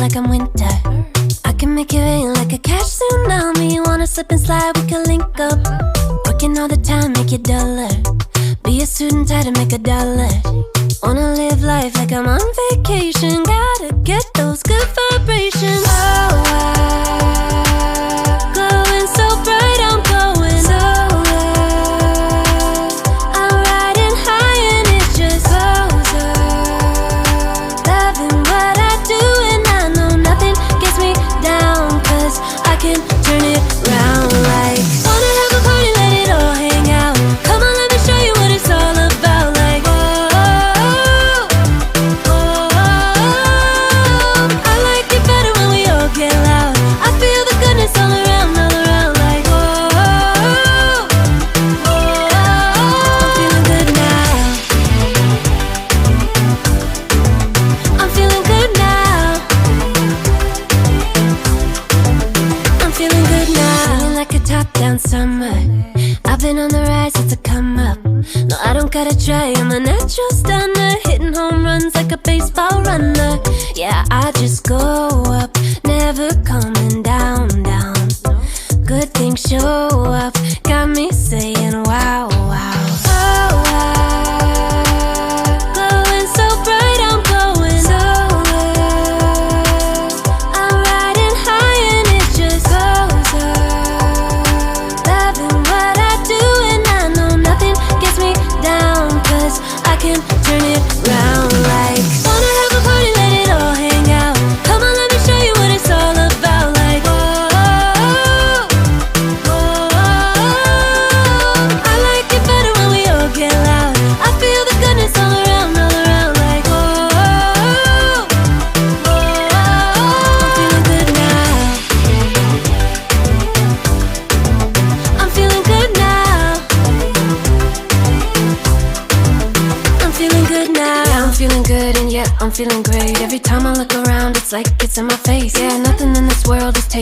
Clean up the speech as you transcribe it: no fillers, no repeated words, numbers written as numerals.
like I'm winter. I can make it rain like a cash tsunami. Wanna slip and slide, we can link up. Working all the time, make it duller. Be a student, try to make $1. Wanna live life like I'm on vacation. Gotta get those good vibrations. Oh, glowing so bright, I'm going so high. I'm riding high and it just goes up. Loving what I do and I know nothing gets me down, 'cause I can turn it round like. Wanna have a party, let it all hang out. Come on, let me show you what it's all about. Like, whoa, I like it better when we all get loud. I feel the goodness all around, like, whoa, I'm feeling good now. I'm feeling good now. I'm feeling good now. Feeling like a top-down summer. I've been on the rise, it's a come up. No, I don't gotta try, I'm a natural stunner. Hitting home runs like a baseball runner. Yeah, I just go up, never coming down, down. Good things show up, got me saying wow, wow. Oh, glowing so bright, I'm going so high. I'm riding high and it just goes up. Loving what I do and I know nothing gets me down, 'cause I can turn it round like. Wanna have a party, let it all hang out. Come on, let me show you what it's all about. Like, whoa, I like it better when we all get loud. I feel the goodness all around, like, whoa, I'm feeling good now. I'm feeling good now. I'm feeling good now. Yeah, I'm feeling good and yeah, I'm feeling great. Every time I look around, it's like it's in my face. Yeah, nothing in this world is taking